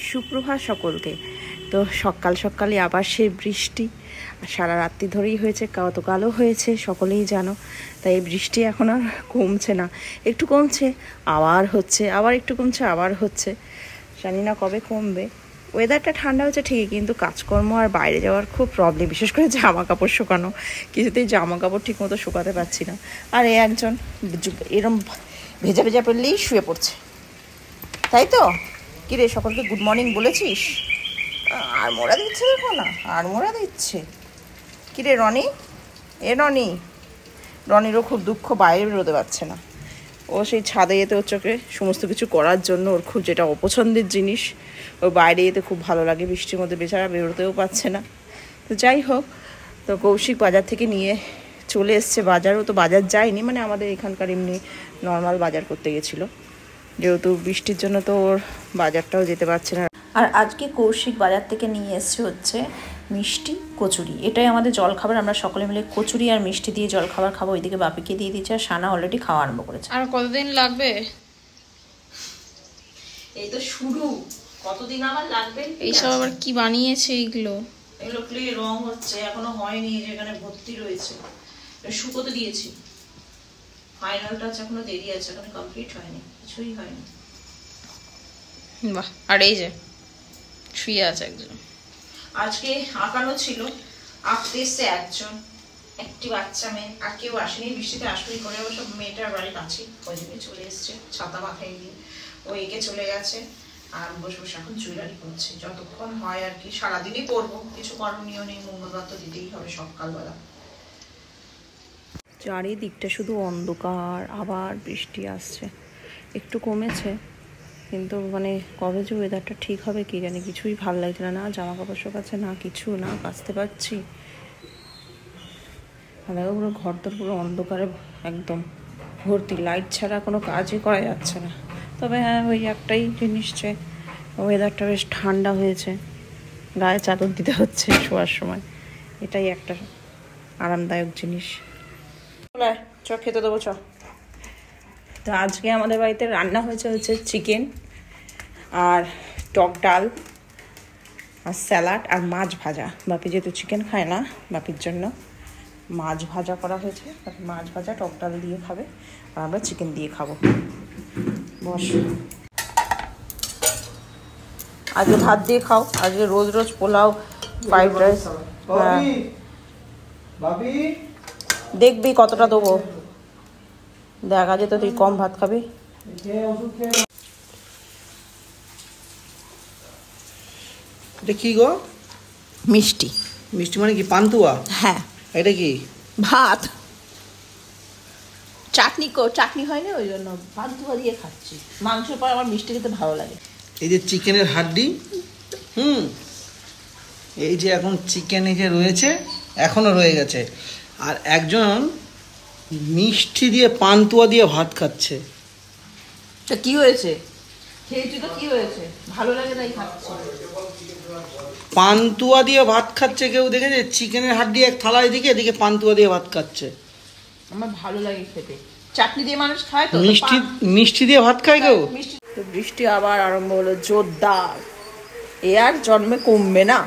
সুপ্রভাত সকলকে। তো সকাল সকালে আবার সেই বৃষ্টি, সারা রাত্রি ধরেই হয়েছে, গতকালও হয়েছে, সকলেই জানো। তাই এই বৃষ্টি এখন আর কমছে না, একটু কমছে আবার হচ্ছে, আবার একটু কমছে আবার হচ্ছে, জানি না কবে কমবে। ওয়েদারটা ঠান্ডা হচ্ছে ঠিকই, কিন্তু কাজকর্ম আর বাইরে যাওয়ার খুব প্রবলেম, বিশেষ করে জামা কাপড় শুকানো। কিছুতেই জামা কাপড় ঠিক মতো শুকাতে পারছি না। আর একজন এরম ভেজা ভেজা পড়লেই শুয়ে পড়ছে, তাই তো? কিরে, সকলকে গুড মর্নিং বলেছিস? আর মোড়া দিচ্ছে, দেখো না, আর মোড়া দিচ্ছে। কিরে রনি, রনিরও খুব দুঃখ, বাইরে বেরোতে পারছে না। ও সেই ছাদে যেতে ওর চোখে সমস্ত কিছু করার জন্য, ওর খুব যেটা অপছন্দের জিনিস, ও বাইরে যেতে খুব ভালো লাগে, বৃষ্টির মধ্যে বেচারা বেরোতেও পারছে না। তো যাই হোক, তো কৌশিক বাজার থেকে নিয়ে চলে এসছে। বাজারও তো বাজার যায়নি, মানে আমাদের এখানকার এমনি নর্মাল বাজার করতে গেছিলো, যেহেতু বৃষ্টির জন্য তো ওর বাজারটাও যেতে পারছে না। আর আজকে কৌশিক বাজার থেকে নিয়ে এসছে হচ্ছে মিষ্টি কচুরি। এটাই আমাদের জলখাবার, আমরা সকলে মিলে কচুরি আর মিষ্টি দিয়ে জলখাবার খাবো। ওইদিকে বাপিকে দিয়ে দিচ্ছে, আর সানা অলরেডি খাওয়া আরম্ভ করেছে। আর কতদিন লাগবে? এই তো শুরু, কতদিন আবার লাগবে? এইসব আবার কি বানিয়েছে এগুলো? এগুলো ক্লে রং হচ্ছে, এখনো হয়নি, যেখানে ভর্তি রয়েছে। শুকোতে দিয়েছি, ফাইনাল টাচ এখনো দেরি আছে, এখনো কমপ্লিট হয়নি, কিছুই হয়নি। বাহ, আর এই যে শুয়ে আছে একজন। আজকে আঁকানো ছিল, আঁকতে এসছে একটি বাচ্চা মেয়ে, আর কেউ আসেনি। বৃষ্টিতে আসবেই করে, ও সব মেয়েটার বাড়ির কাছে, ওই দিকে চলে এসছে ছাতা মাথায় দিয়ে, ও এঁকে চলে গেছে। আর বসে বসে এখন জুয়েলারি করছে, যতক্ষণ হয় আর কি। সারাদিনই করবো, কিছু করণীয় নেই, মঙ্গলবার তো দিতেই হবে সকালবেলা। চারিদিকটা শুধু অন্ধকার, আবার বৃষ্টি আসছে। একটু কমেছে, কিন্তু মানে কবে যে ওয়েদারটা ঠিক হবে কি জানি, কিছুই ভালো লাগছে না। না জামা কাপড় শোকাচ্ছে, না কিছু, না কাচতে পারছি। পুরো ঘর তোর পুরো অন্ধকারে একদম ভর্তি, লাইট ছাড়া কোনো কাজই করা যাচ্ছে না। তবে হ্যাঁ, ওই একটাই জিনিস, যে ওয়েদারটা বেশ ঠান্ডা হয়েছে, গায়ে চাদর দিতে হচ্ছে শোয়ার সময়, এটাই একটা আরামদায়ক জিনিস। চ খেতে দেবো, চ। তো আজকে আমাদের বাড়িতে রান্না হচ্ছে চিকেন আর টক ডাল আর স্যালাড আর মাছ ভাজা। বাপি যেহেতু চিকেন খায় না, বাপির জন্য মাছ ভাজা করা হয়েছে। মাছ ভাজা টক ডাল দিয়ে খাবে, আর আমরা চিকেন দিয়ে খাবো। বস, আজকে ভাত দিয়ে খাও, আজকে রোজ রোজ পোলাও, ফ্রাইড রাইস। দেখবি কতটা দেবো, দেখা যেত তুই কম ভাত খাবি। এটা কি গো? মিষ্টি। মিষ্টি মানে কি? পান্তুয়া? হ্যাঁ। এটা কি? ভাত। চাটনি হয়নি, ওই জন্য পান্তুয়া দিয়ে খাচ্ছি। মাংসের পর আমার মিষ্টি খেতে ভালো লাগে। এই যে চিকেনের হাড্ডি, এই যে এখন চিকেন এই যে রয়েছে, এখনো রয়ে গেছে। আর একজন মিষ্টি দিয়ে পান্তুয়া দিয়ে ভাত খাচ্ছে। তা কি হয়েছে? খেয়েছি তো, কি হয়েছে? ভালো লাগে তাই খাচ্ছি। পান্তুয়া দিয়ে ভাত খাচ্ছে কেউ দেখেছে? চিকেনের হাড্ডি এক থালায় দিকে, এদিকে পান্তুয়া দিয়ে ভাত খাচ্ছে। আমার ভালো লাগে খেতে। চাটনি দিয়ে মানুষ খায় তো, মিষ্টি দিয়ে ভাত খায় কেউ? তো বৃষ্টি আবার আরম্ভ হলো জোরদার। এ আর জন্মে কমবে না।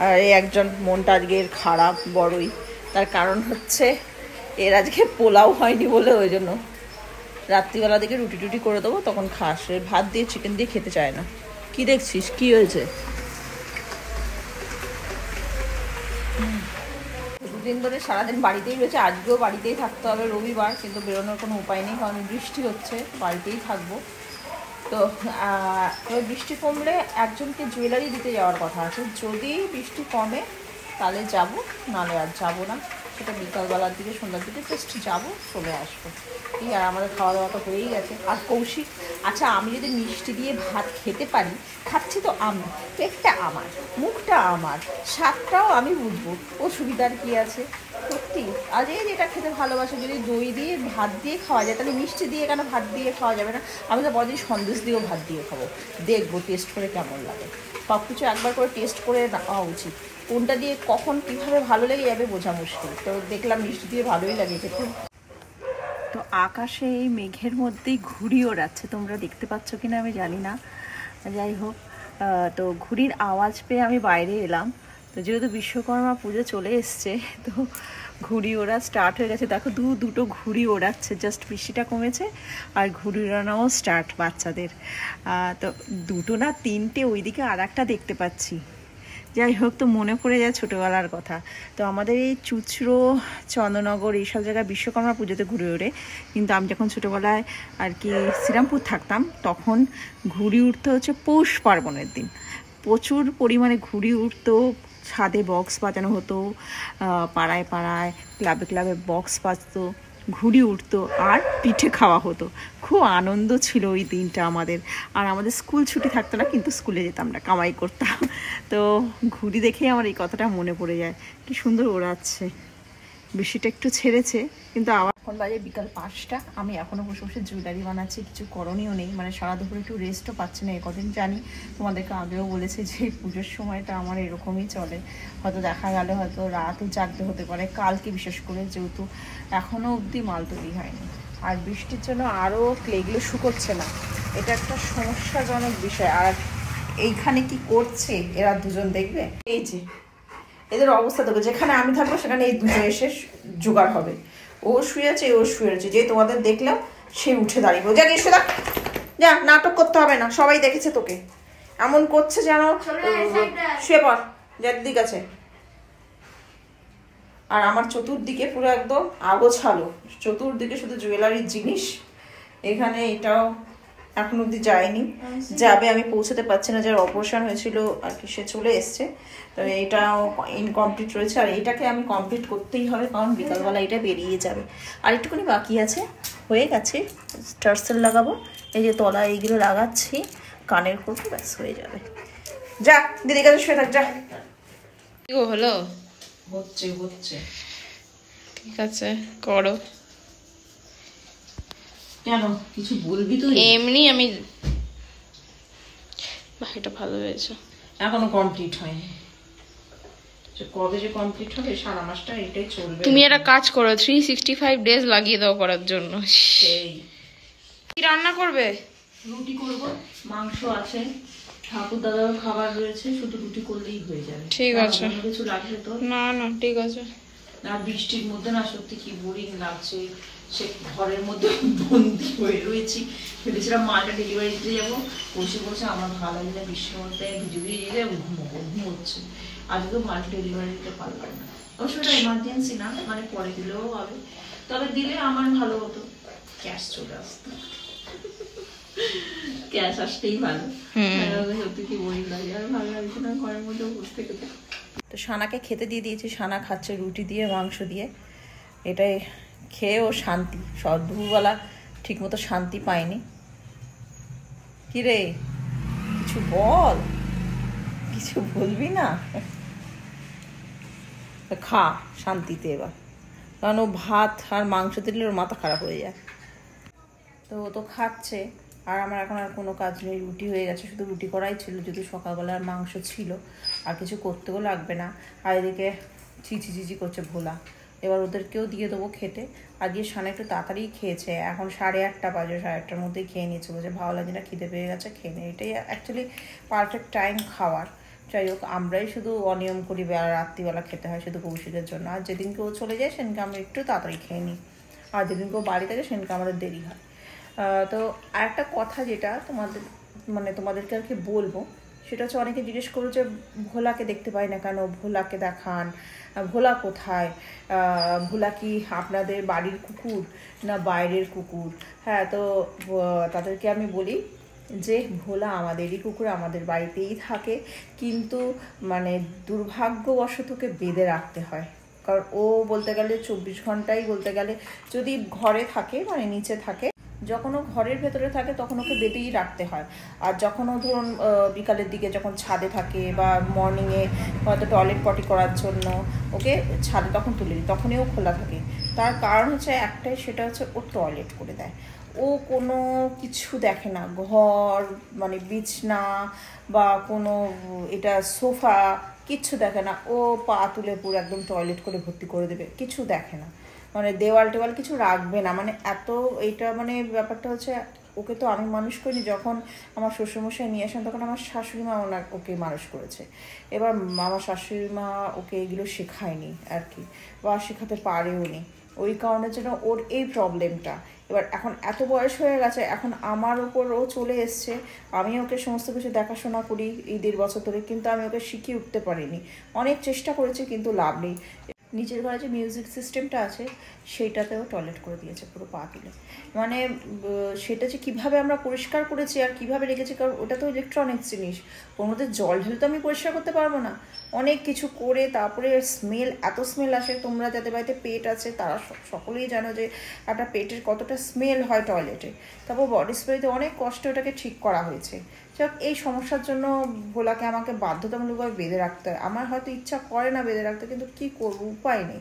আর এই একজন মনটা আজকে খারাপ বড়ই, তার কারণ হচ্ছে এর আজকে পোলাও হয়নি বলে, ওই জন্য রাত্রিবেলা দিকে রুটি টুটি করে দেবো, তখন খাস। ভাত দিয়ে চিকেন দিয়ে খেতে চায় না। কি দেখছিস, কি হয়েছে? দুদিন ধরে সারাদিন বাড়িতেই রয়েছে, আজকেও বাড়িতেই থাকতে হবে, রবিবার, কিন্তু বেরোনোর কোনো উপায় নেই, কারণ বৃষ্টি হচ্ছে, বাড়িতেই থাকবো। তো বৃষ্টি কমলে একজনকে জুয়েলারি দিতে যাওয়ার কথা আছে। যদি বৃষ্টি কমে তাহলে যাব, নাহলে আর যাবো না। সেটা বিকালবেলার দিকে, সন্ধ্যার দিকে জাস্ট যাবো, চলে আসবো। এই আর আমাদের খাওয়া দাওয়া তো হয়েই গেছে। আর কৌশিক, আচ্ছা আমি যদি মিষ্টি দিয়ে ভাত খেতে পারি, খাচ্ছি তো আমি, পেটটা আমার, মুখটা আমার, স্বাদটাও আমি বুঝবো, অসুবিধার কি আছে? সত্যি, আর এই যেটা খেতে ভালোবাসে, যদি দই দিয়ে ভাত দিয়ে খাওয়া যায়, তাহলে মিষ্টি দিয়ে কেন ভাত দিয়ে খাওয়া যাবে না? আমি তো বড়দিন সন্দেশ দিয়েও ভাত দিয়ে খাবো, দেখবো টেস্ট করে কেমন লাগে। সব কিছু একবার করে টেস্ট করে নেওয়া উচিত, কোনটা দিয়ে কখন কীভাবে ভালো লেগে যাবে বোঝা মুশকিল। তো দেখলাম মিষ্টি দিয়ে ভালোই লাগে খেতে। তো আকাশে এই মেঘের মধ্যেই ঘুড়ি ওড়াচ্ছে, তোমরা দেখতে পাচ্ছ কিনা আমি জানি না। যাই হোক, তো ঘুড়ির আওয়াজ পেয়ে আমি বাইরে এলাম। তো যেহেতু বিশ্বকর্মা পুজো চলে এসছে, তো ঘুড়ি ওড়া স্টার্ট হয়ে গেছে। দেখো দুটো ঘুড়ি ওড়াচ্ছে, জাস্ট বৃষ্টিটা কমেছে আর ঘুড়ি ওড়ানোও স্টার্ট বাচ্চাদের। তো দুটো না তিনটে, ওইদিকে আর একটা দেখতে পাচ্ছি। যাই হোক, তো মনে পড়ে যায় ছোটোবেলার কথা। তো আমাদের এই চুচড়ো, চন্দননগর এইসব জায়গায় বিশ্বকর্মা পুজোতে ঘুরে ওড়ে, কিন্তু আমি যখন ছোটোবেলায় আর কি শ্রীরামপুর থাকতাম, তখন ঘুড়ি উঠতে হচ্ছে পৌষ পার্বণের দিন। প্রচুর পরিমাণে ঘুড়ি উঠতো, ছাদে বক্স বাজানো হতো, পাড়ায় পাড়ায় ক্লাবে ক্লাবে বক্স বাজতো, ঘুড়ি উঠতো আর পিঠে খাওয়া হতো। খুব আনন্দ ছিল ওই দিনটা আমাদের। আর আমাদের স্কুল ছুটি থাকতো না, কিন্তু স্কুলে যেতাম না, কামাই করতাম। তো ঘুড়ি দেখেই আমার এই কথাটা মনে পড়ে যায়। কি সুন্দর ওড়াচ্ছে। বৃষ্টিটা একটু ছেড়েছে, কিন্তু আবার এখন বাজে বিকাল 5টা। আমি এখনও বসে বসে জুয়েলারি বানাচ্ছি, কিছু করণীয় নেই, মানে সারা দুপুরে একটু রেস্টও পাচ্ছি না। কদিন জানি, তোমাদেরকে আগেও বলেছে যে পুজোর সময়টা আমার এরকমই চলে। হয়তো দেখা গেলে হয়তো রাতও জাগতে হতে পারে, কালকে বিশেষ করে, যেহেতু এখনও অবধি মাল তৈরি হয়নি। আর বৃষ্টির জন্য আরও ক্লেগুলো শুকোচ্ছে না, এটা একটা সমস্যাজনক বিষয়। আর এইখানে কি করছে এরা দুজন দেখবে, এই যে এদের অবস্থা দেখো, যেখানে আমি থাকবো সেখানে এই দুটো এসে জোগাড় হবে। ও শুয়ে আছে, ও শুয়ে আছে, যে তোমাদের দেখলাম সে উঠে দাঁড়িয়ে যা, এসে দেখ, যা, নাটক করতে হবে না, সবাই দেখেছে তোকে এমন করছে যেন। শুয়ে পড়, যার দিক আছে। আর আমার চতুর্দিকে পুরো একদম আগোছালো, চতুর্দিকে শুধু জুয়েলারির জিনিস। এখানে এটাও এখন অব্দি যায়নি, যাবে, আমি পৌঁছাতে পারছি না। যার অপারেশন হয়েছিল আর কি, সে চলে এসছে। তো এটাও ইনকমপ্লিট রয়েছে, আর এটাকে আমি কমপ্লিট করতেই হবে, কারণ বিকালবেলা এটা বেরিয়ে যাবে। আর একটুখানি বাকি আছে, হয়ে গেছে। টার্সেল লাগাবো, এই যে তলা এইগুলো লাগাচ্ছি, কানের করবো, ব্যাস হয়ে যাবে। যা দিদির কাছে শুয়ে থাক, যা। কি গো হলো? হচ্ছে হচ্ছে, ঠিক আছে করো। কেন কিছু বলবি তুই? এমনি আমি, বাহ এটা ভালো হয়েছে। এখনো কমপ্লিট হয়নি, কবে যে কমপ্লিট হবে, সারা মাসটা এটাই চলবে। তুমি একটা কাজ করো, 365 ডেজ লাগিয়ে দাও করার জন্য। সেই কি রান্না করবে? রুটি করব, মাংস আছে, ঠাকুর দাদার খাবার রয়েছে, শুধু রুটি করলেই হয়ে যাবে। ঠিক আছে, অন্য কিছু লাগবে তো না না ঠিক আছে। আর বৃষ্টির মধ্যে না সত্যি কি বোরিং লাগছে, সে ঘরের মধ্যে বন্দি হয়ে রয়েছি। ভেবেছিলাম মালটা ডেলিভারি দিতে যাবো, বসে বসে আমার ভালো লাগে না, বৃষ্টির মধ্যে ভিজে ভিজে যেতে ঘুমোচ্ছে। আজকে মালটা ডেলিভারি দিতে পারলাম না। অবশ্য ওটা এমার্জেন্সি না, মানে পরে দিলেও হবে, তবে দিলে আমার ভালো হতো, ক্যাশ চলে আসতো। ক্যাশ আসতেই ভালো। সত্যি কি বোরিং লাগে, আর ভালো লাগছে না ঘরের মধ্যে বসতে খেতে। তো সানাকে খেতে দিয়ে দিয়েছি, সানা খাচ্ছে রুটি দিয়ে মাংস দিয়ে। এটাই খেয়ে ও শান্তি, দুপুরবেলা ঠিক মতো শান্তি পায়নি। কিরে কিছু বল, কিছু বলবি না? খা শান্তিতে এবার, কারণ ও ভাত আর মাংস দিলে ওর মাথা খারাপ হয়ে যায়। তো ও তো খাচ্ছে, আর আমার এখন আর কোনো কাজ নেই, রুটি হয়ে গেছে, শুধু রুটি করাই ছিল, যদি সকালবেলার মাংস ছিল, আর কিছু করতেও লাগবে না। আর এদিকে চিচি চিচি করছে ভোলা, এবার ওদেরকেও দিয়ে দেবো খেতে। আজকে সানা একটু তাড়াতাড়ি খেয়েছে, এখন 8:30 বাজে, 8:30টার মধ্যেই খেয়ে নিয়েছে, বলছে ভালো লাগে না, খিদে পেয়ে গেছে, খেয়ে নিই। এটাই অ্যাকচুয়ালি পারফেক্ট টাইম খাওয়ার। যাই হোক, আমরাই শুধু অনিয়ম করি, রাত্রিবেলা খেতে হয় শুধু কৌশিকের জন্য। আর যেদিনকে ও চলে যায় সেদিনকে আমরা একটু তাড়াতাড়ি খেয়ে নিই, আর যেদিনকে ও বাড়ি থাকে সেদিনকে আমাদের দেরি হয়। তো আরেকটা কথা যেটা তোমাদেরকে আর কি বলবো, সেটা হচ্ছে, অনেকে জিজ্ঞেস করো যে ভোলাকে দেখতে পাই না কেন, ভোলাকে দেখান, ভোলা কোথায়, ভোলা কি আপনাদের বাড়ির কুকুর না বাইরের কুকুর? হ্যাঁ, তো তাদেরকে আমি বলি যে ভোলা আমাদেরই কুকুর, আমাদের বাড়িতেই থাকে, কিন্তু মানে দুর্ভাগ্যবশত ওকে বেঁধে রাখতে হয়। কারণ ও বলতে গেলে 24 ঘন্টাই বলতে গেলে, যদি ঘরে থাকে মানে নিচে থাকে, যখন ও ঘরের ভেতরে থাকে তখন ওকে বেঁধেই রাখতে হয়। আর যখন ও ধরুন বিকালের দিকে যখন ছাদে থাকে, বা মর্নিংয়ে হয়তো টয়লেট পটি করার জন্য ওকে ছাদে তখন তুলে দিই, তখনই ও খোলা থাকে। তার কারণ হচ্ছে একটাই, সেটা হচ্ছে ও টয়লেট করে দেয়। ও কোনো কিছু দেখে না, ঘর মানে বিছনা বা কোনো এটা সোফা, কিচ্ছু দেখে না। ও পা তুলে পুরো একদম টয়লেট করে ভর্তি করে দেবে, কিছু দেখে না, মানে দেওয়াল টেওয়াল কিছু রাখবে না, মানে এত এইটা মানে ব্যাপারটা হচ্ছে ওকে তো আমি মানুষ করিনি, যখন আমার শ্বশুরমশাই নিয়ে আসেন তখন আমার শাশুড়ি মা ওকে মানুষ করেছে। এবার আমার শাশুড়ি মা ওকে এগুলো শেখায়নি আর কি, বা শেখাতে পারেও নি, ওই কারণের জন্য ওর এই প্রবলেমটা। এবার এখন এত বয়স হয়ে গেছে, এখন আমার ওপর ও চলে এসছে, আমি ওকে সমস্ত কিছু দেখাশোনা করি এই 1.5 বছর ধরে, কিন্তু আমি ওকে শিখিয়ে উঠতে পারিনি। অনেক চেষ্টা করেছি কিন্তু লাভ নেই। নিচের ঘরে যে মিউজিক সিস্টেমটা আছে সেইটাতেও টয়লেট করে দিয়েছে পুরো পা তুলে। মানে সেটা যে কীভাবে আমরা পরিষ্কার করেছি আর কীভাবে রেখেছি, কারণ ওটা তো ইলেকট্রনিক্স জিনিস, ওর মধ্যে জল ঢেলে তো আমি পরিষ্কার করতে পারবো না। অনেক কিছু করে তারপরে স্মেল, এত স্মেল আসে। তোমরা যাদের বাড়িতে পেট আছে তারা সকলেই জানো যে একটা পেটের কতটা স্মেল হয় টয়লেটে। তারপর বডি স্প্রেতে অনেক কষ্ট ওটাকে ঠিক করা হয়েছে। যাক, এই সমস্যার জন্য ভোলাকে আমাকে বাধ্যতামূলকভাবে বেঁধে রাখতে হয়। আমার হয়তো ইচ্ছা করে না বেঁধে রাখতে, কিন্তু কী করবো, উপায় নেই।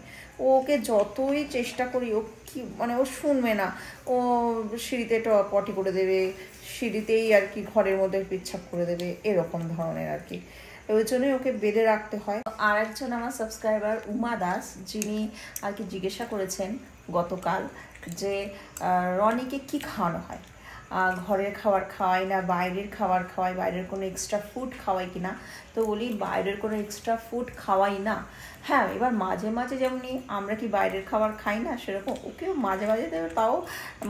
ওকে যতই চেষ্টা করি ও কি মানে ও শুনবে না। ও সিঁড়িতে পটি করে দেবে, সিঁড়িতেই আর কি ঘরের মধ্যে পেচ্ছাপ করে দেবে, এরকম ধরনের আর কি। ওই জন্যই ওকে বেঁধে রাখতে হয়। আর একজন আমার সাবস্ক্রাইবার উমা দাস, যিনি আর কি জিজ্ঞাসা করেছেন গতকাল যে রনিকে কি খাওয়ানো হয়, ঘরের খাবার খাওয়াই না বাইরের খাবার খাওয়াই, বাইরের কোনো এক্সট্রা ফুড খাওয়াই কিনা। তো বলি বাইরের কোনো এক্সট্রা ফুড খাওয়াই না। হ্যাঁ, এবার মাঝে মাঝে যেমনি আমরা কি বাইরের খাবার খাই না, সেরকম ওকেও মাঝে মাঝে দেবে, তাও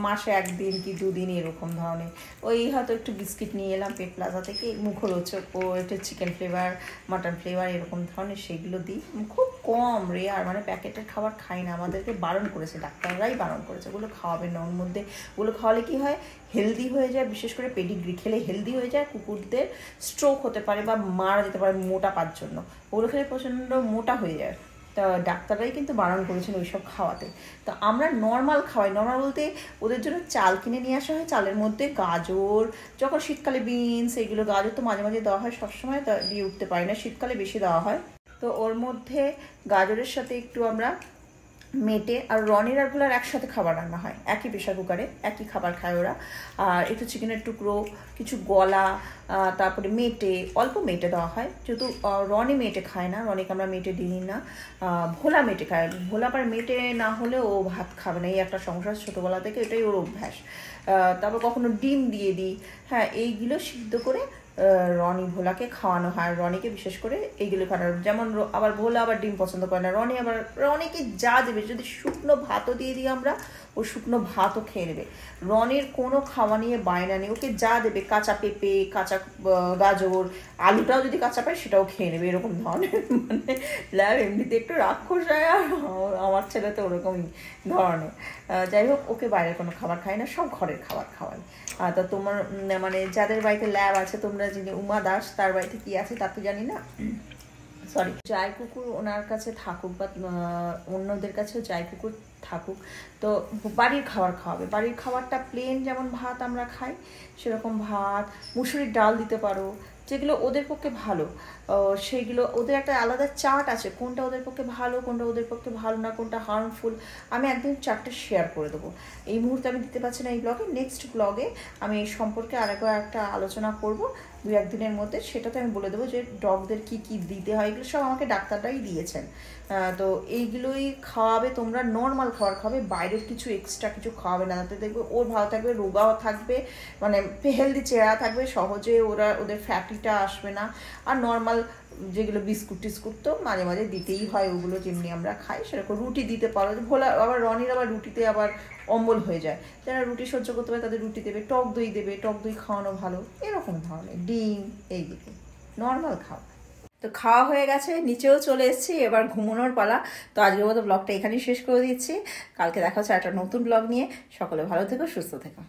মাসে 1 দিন কি 2 দিন এরকম ধরনের। ওই হয়তো একটু বিস্কিট নিয়ে এলাম পেট প্লাজা থেকে, মুখরোচক ও একটু চিকেন ফ্লেভার, মাটন ফ্লেভার এরকম ধরনের, সেগুলো দিই। খুব কম, রেয়ার, মানে প্যাকেটের খাবার খাই না। আমাদেরকে বারণ করেছে, ডাক্তাররাই বারণ করেছে ওগুলো খাওয়াবেন না। ওর মধ্যে ওগুলো খাওয়ালে কি হয়, হেলদি হয়ে যায়, বিশেষ করে পেডিগ্রি খেলে হেলদি হয়ে যায়। কুকুরদের স্ট্রোক হতে পারে বা মারা যেতে পারে মোটা পাওয়ার জন্য, ওগুলো খেলে প্রচণ্ড মোটা হয়ে যায়। তা ডাক্তাররাই কিন্তু বারণ করেছেন ওইসব খাওয়াতে। তো আমরা নর্মাল খাওয়াই। নর্মাল বলতে ওদের জন্য চাল কিনে নিয়ে আসা হয়, চালের মধ্যে গাজর, যখন শীতকালে বিনস, এইগুলো গাজর তো মাঝে মাঝে দেওয়া হয়, সবসময় দিয়ে উঠতে পারি না, শীতকালে বেশি দেওয়া হয়। তো ওর মধ্যে গাজরের সাথে একটু আমরা মেটে আর রনির আর ভোলার একসাথে খাবার রান্না হয়, একই প্রেশার কুকারে একই খাবার খায় ওরা। আর একটু চিকেনের টুকরো, কিছু গলা, তারপরে মেটে, অল্প মেটে দেওয়া হয়, যেহেতু রনি মেটে খায় না, রনিকে আমরা মেটে দিই না। ভোলা মেটে খায়, ভোলা আবার মেটে না হলে ও ভাত খাবে না, এই একটা সমস্যা ছোটোবেলা থেকে, এটাই ওর অভ্যাস। তারপর কখনো ডিম দিয়ে দিই। হ্যাঁ, এইগুলো সিদ্ধ করে রনি ভোলাকে খাওয়ানো হয়। রনিকে বিশেষ করে এইগুলো খাওয়ানো, যেমন আবার ভোলা আবার ডিম পছন্দ করে না, রনিকে যা দেবে, যদি শুকনো ভাতও দিয়ে দিই আমরা, ও শুকনো ভাতও খেয়ে নেবে। রনির কোনো খাওয়া নিয়ে বায়না নেই, ওকে যা দেবে, কাঁচা পেঁপে, কাঁচা গাজর, আলুটাও যদি কাঁচা পায় সেটাও খেয়ে নেবে, এরকম ধরনের। মানে ল্যাব এমনিতে একটু রাক্ষস হয়, আর আমার ছেলে তো ওরকমই ধরনের। যাই হোক, ওকে বাইরের কোনো খাবার খায় না, সব ঘরের খাবার খাওয়াই। তা তোমার মানে যাদের বাড়িতে ল্যাব আছে, তোমরা যিনি উমা দাস, তার বাড়িতে কি আছে তা তো জানি না, সরি। জায় কুকুর ওনার কাছে থাকুক বা অন্যদের কাছেও জায় কুকুর থাকুক, তো বাড়ির খাবার খাওয়াবে। বাড়ির খাবারটা প্লেন, যেমন ভাত আমরা খাই সেরকম ভাত, মুসুরির ডাল দিতে পারো, যেগুলো ওদের পক্ষে ভালো। সেইগুলো ওদের একটা আলাদা চার্ট আছে, কোনটা ওদের পক্ষে ভালো, কোনটা ওদের পক্ষে ভালো না, কোনটা হার্মফুল। আমি একদিন চার্টটা শেয়ার করে দেবো। এই মুহূর্তে আমি দিতে পারছি না এই ব্লগে, নেক্সট ব্লগে আমি এই সম্পর্কে আরেকবার একটা আলোচনা করব 2-1 দিনের মধ্যে। সেটাতে আমি বলে দেবো যে ডগদের কি কি দিতে হয়, এগুলো সব আমাকে ডাক্তাররাই দিয়েছেন। তো এইগুলোই খাওয়াবে তোমরা, নর্মাল খাবার খাওয়াবে, বাইরের কিছু এক্সট্রা কিছু খাওয়াবে না। তাতে দেখবে ওর ভালো থাকবে, রোগাও থাকবে, মানে হেলদি চেহারা থাকবে, সহজে ওদের ফ্যাটিটা আসবে না। আর নর্মাল যেগুলো বিস্কুট টিস্কুট তো মাঝে মাঝে দিতেই হয়, ওগুলো যেমনি আমরা খাই সেরকম। রুটি দিতে পারো, ভোলা আবার রনির আবার রুটিতে আবার অম্বল হয়ে যায়, যারা রুটি সহ্য করতে পারে তাদের রুটি দেবে, টক দই দেবে, টক দই খাওয়ানো ভালো, এরকম ধরনের। ডিম, এই দিকে নর্মাল খাও। তো খাওয়া হয়ে গেছে, নিচেও চলে এসেছি, এবার ঘুমানোর পালা। তো আজকের মতো ব্লগটা এখানেই শেষ করে দিচ্ছি। কালকে দেখা হচ্ছে একটা নতুন ব্লগ নিয়ে। সকলে ভালো থেকো, সুস্থ থেকো।